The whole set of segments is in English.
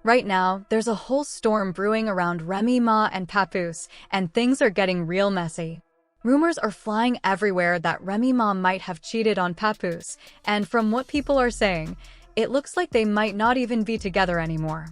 Right now, there's a whole storm brewing around Remy Ma and Papoose, and things are getting real messy. Rumors are flying everywhere that Remy Ma might have cheated on Papoose, and from what people are saying, it looks like they might not even be together anymore.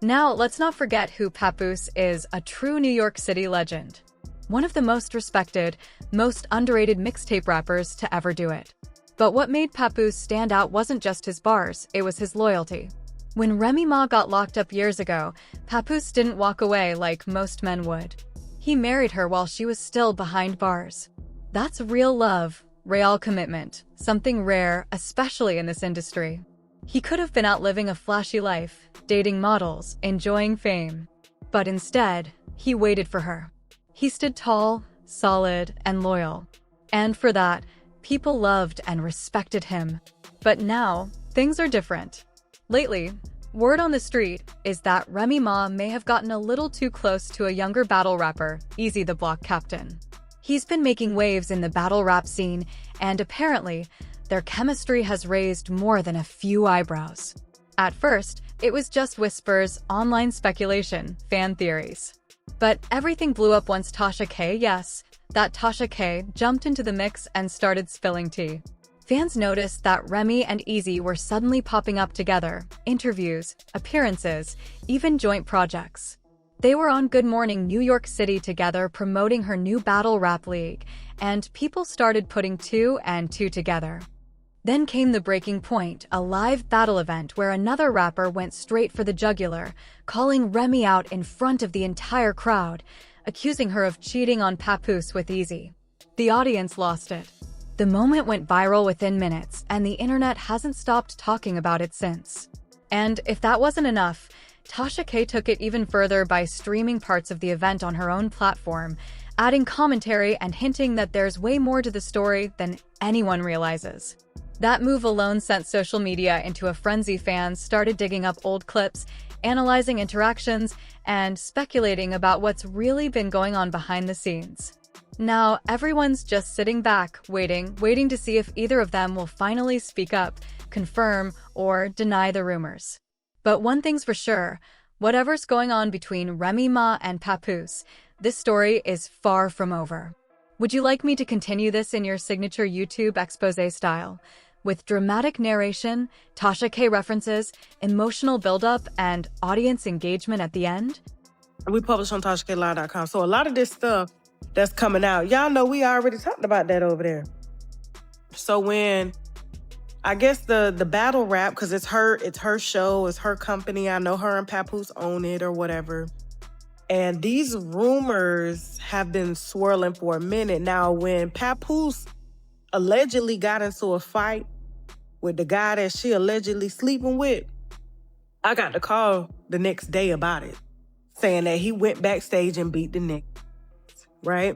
Now, let's not forget who Papoose is, a true New York City legend. One of the most respected, most underrated mixtape rappers to ever do it. But what made Papoose stand out wasn't just his bars, it was his loyalty. When Remy Ma got locked up years ago, Papoose didn't walk away like most men would. He married her while she was still behind bars. That's real love, real commitment, something rare, especially in this industry. He could have been out living a flashy life, dating models, enjoying fame. But instead, he waited for her. He stood tall, solid, and loyal. And for that, people loved and respected him. But now, things are different. Lately, word on the street is that Remy Ma may have gotten a little too close to a younger battle rapper, Easy the Block Captain. He's been making waves in the battle rap scene, and apparently, their chemistry has raised more than a few eyebrows. At first, it was just whispers, online speculation, fan theories. But everything blew up once Tasha K, yes, that Tasha K, jumped into the mix and started spilling tea. Fans noticed that Remy and Easy were suddenly popping up together, interviews, appearances, even joint projects. They were on Good Morning New York City together promoting her new battle rap league, and people started putting two and two together. Then came the breaking point, a live battle event where another rapper went straight for the jugular, calling Remy out in front of the entire crowd, accusing her of cheating on Papoose with Easy. The audience lost it. The moment went viral within minutes, and the internet hasn't stopped talking about it since. And if that wasn't enough, Tasha K took it even further by streaming parts of the event on her own platform, adding commentary and hinting that there's way more to the story than anyone realizes. That move alone sent social media into a frenzy. Fans started digging up old clips, analyzing interactions, and speculating about what's really been going on behind the scenes. Now, everyone's just sitting back, waiting to see if either of them will finally speak up, confirm, or deny the rumors. But one thing's for sure, whatever's going on between Remy Ma and Papoose, this story is far from over. Would you like me to continue this in your signature YouTube expose style? With dramatic narration, Tasha K references, emotional buildup, and audience engagement at the end? We publish on TashaKLive.com, so a lot of this stuff that's coming out, y'all know we already talked about that over there. So when, I guess the battle rap, because it's her show, it's her company, I know her and Papoose own it or whatever. And these rumors have been swirling for a minute. Now, when Papoose allegedly got into a fight with the guy that she allegedly sleeping with, I got the call the next day about it, saying that he went backstage and beat the nigga, right?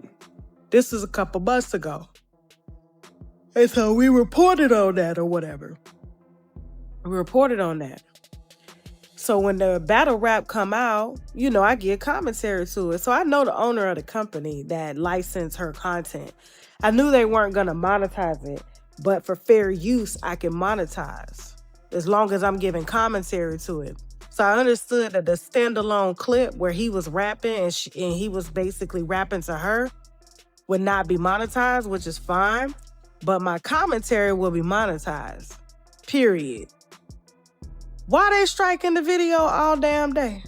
This was a couple months ago. And so we reported on that or whatever. We reported on that. So when the battle rap come out, you know, I get commentary to it. So I know the owner of the company that licensed her content. I knew they weren't going to monetize it, but for fair use, I can monetize as long as I'm giving commentary to it. So I understood that the standalone clip where he was rapping and he was basically rapping to her would not be monetized, which is fine, but my commentary will be monetized, period. Why they striking the video all damn day?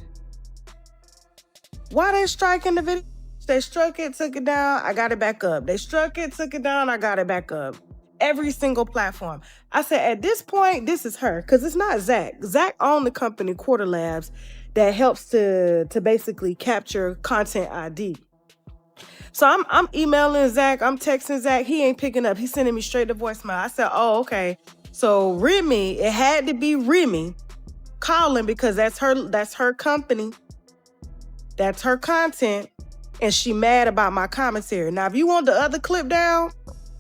Why they striking the video? They struck it, took it down, I got it back up. They struck it, took it down, I got it back up. Every single platform. I said, at this point, this is her, because it's not Zach. Zach owned the company, Quarter Labs, that helps to basically capture content ID. So I'm emailing Zach, I'm texting Zach, he ain't picking up. He's sending me straight to voicemail. I said, oh, okay. So Remy, it had to be Remy calling because that's her company. That's her content. And she mad about my commentary. Now, if you want the other clip down,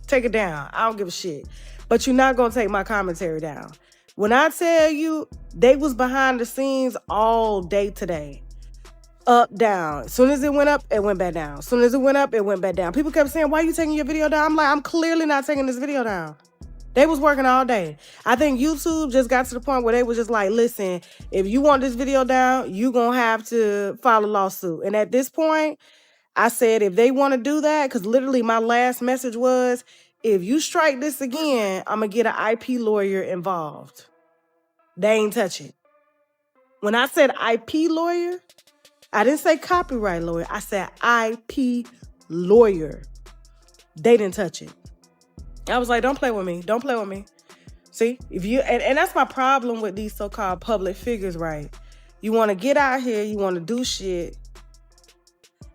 take it down. I don't give a shit. But you're not going to take my commentary down. When I tell you, they was behind the scenes all day today. Up, down. As soon as it went up, it went back down. As soon as it went up, it went back down. People kept saying, why are you taking your video down? I'm like, I'm clearly not taking this video down. They was working all day. I think YouTube just got to the point where they was just like, listen, if you want this video down, you gonna have to file a lawsuit. And at this point, I said, if they want to do that, because literally my last message was, if you strike this again, I'm going to get an IP lawyer involved. They ain't touch it. When I said IP lawyer, I didn't say copyright lawyer. I said IP lawyer. They didn't touch it. I was like, don't play with me. Don't play with me. See, if you and that's my problem with these so-called public figures, right? You want to get out here, you want to do shit.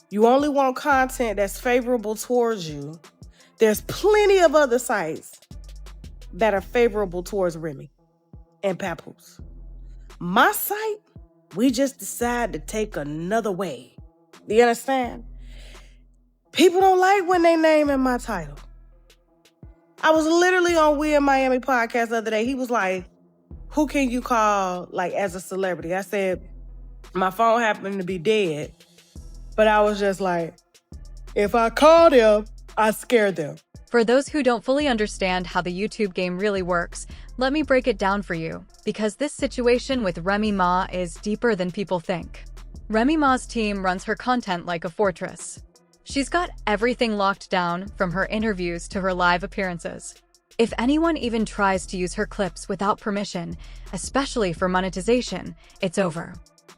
You only want content that's favorable towards you. There's plenty of other sites that are favorable towards Remy and Papoose. My site, we just decide to take another way. Do you understand? People don't like when they name in my title. I was literally on We in Miami podcast the other day. He was like, who can you call like as a celebrity? I said, my phone happened to be dead. But I was just like, if I call them, I scare them. For those who don't fully understand how the YouTube game really works, let me break it down for you, because this situation with Remy Ma is deeper than people think. Remy Ma's team runs her content like a fortress. She's got everything locked down, from her interviews to her live appearances. If anyone even tries to use her clips without permission, especially for monetization, it's over.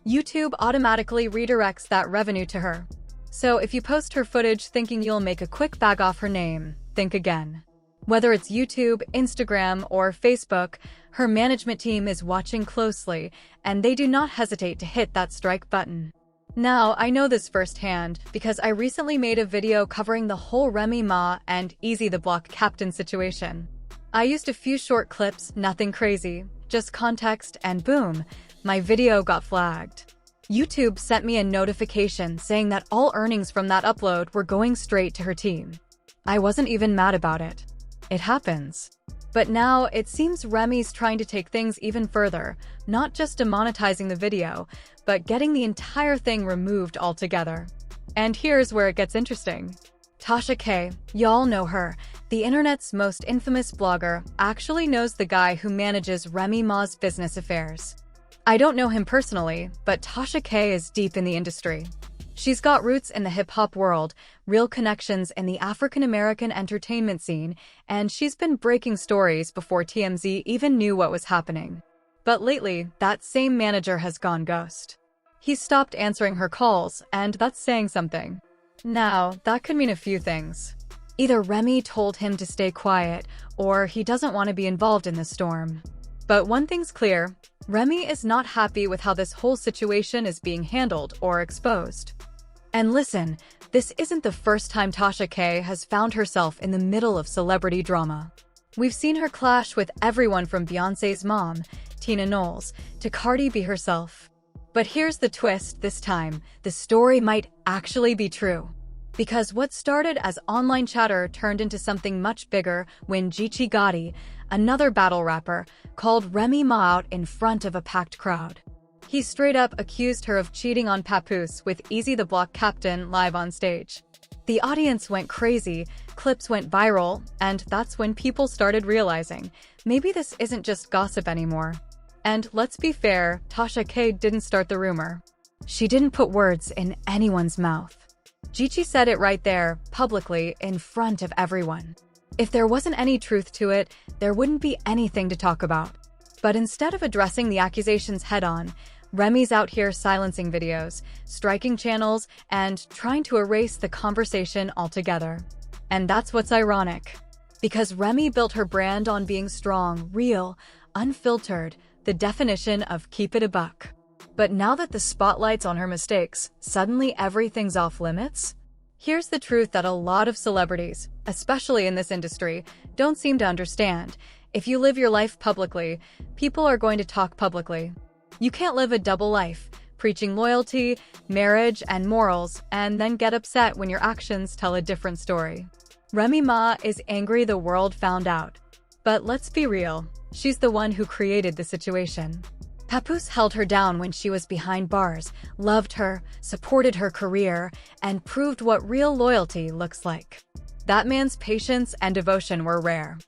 YouTube automatically redirects that revenue to her. So if you post her footage thinking you'll make a quick bag off her name, think again. Whether it's YouTube, Instagram, or Facebook, her management team is watching closely, and they do not hesitate to hit that strike button. Now, I know this firsthand because I recently made a video covering the whole Remy Ma and Easy the Block Captain situation. I used a few short clips, nothing crazy, just context, and boom, my video got flagged. YouTube sent me a notification saying that all earnings from that upload were going straight to her team. I wasn't even mad about it. It happens. But now, it seems Remy's trying to take things even further, not just demonetizing the video, but getting the entire thing removed altogether. And here's where it gets interesting. Tasha K, y'all know her, the internet's most infamous blogger, actually knows the guy who manages Remy Ma's business affairs. I don't know him personally, but Tasha K is deep in the industry. She's got roots in the hip-hop world, real connections in the African-American entertainment scene, and she's been breaking stories before TMZ even knew what was happening. But lately, that same manager has gone ghost. He's stopped answering her calls, and that's saying something. Now, that could mean a few things. Either Remy told him to stay quiet, or he doesn't want to be involved in the storm. But one thing's clear, Remy is not happy with how this whole situation is being handled or exposed. And listen, this isn't the first time Tasha K has found herself in the middle of celebrity drama. We've seen her clash with everyone from Beyoncé's mom, Tina Knowles, to Cardi B herself. But here's the twist this time, the story might actually be true. Because what started as online chatter turned into something much bigger when Geechee Gotti, another battle rapper, called Remy Ma out in front of a packed crowd. He straight up accused her of cheating on Papoose with Easy the Block Captain live on stage. The audience went crazy, clips went viral, and that's when people started realizing, maybe this isn't just gossip anymore. And let's be fair, Tasha K didn't start the rumor. She didn't put words in anyone's mouth. Geechee said it right there, publicly, in front of everyone. If there wasn't any truth to it, there wouldn't be anything to talk about. But instead of addressing the accusations head-on, Remy's out here silencing videos, striking channels, and trying to erase the conversation altogether. And that's what's ironic. Because Remy built her brand on being strong, real, unfiltered, the definition of keep it a buck. But now that the spotlight's on her mistakes, suddenly everything's off limits? Here's the truth that a lot of celebrities, especially in this industry, don't seem to understand. If you live your life publicly, people are going to talk publicly. You can't live a double life, preaching loyalty, marriage, and morals, and then get upset when your actions tell a different story. Remy Ma is angry the world found out. But let's be real, she's the one who created the situation. Papoose held her down when she was behind bars, loved her, supported her career, and proved what real loyalty looks like. That man's patience and devotion were rare.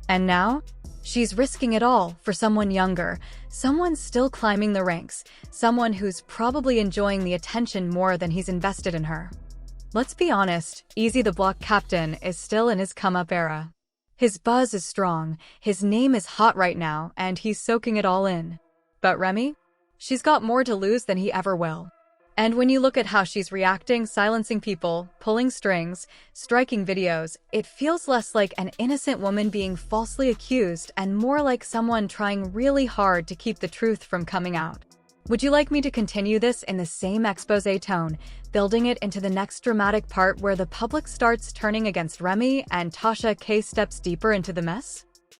And now, she's risking it all for someone younger, someone still climbing the ranks, someone who's probably enjoying the attention more than he's invested in her. Let's be honest, Easy the Block Captain is still in his come-up era. His buzz is strong, his name is hot right now, and he's soaking it all in. But Remy? She's got more to lose than he ever will. And when you look at how she's reacting, silencing people, pulling strings, striking videos, it feels less like an innocent woman being falsely accused and more like someone trying really hard to keep the truth from coming out. Would you like me to continue this in the same exposé tone, building it into the next dramatic part where the public starts turning against Remy and Tasha K steps deeper into the mess?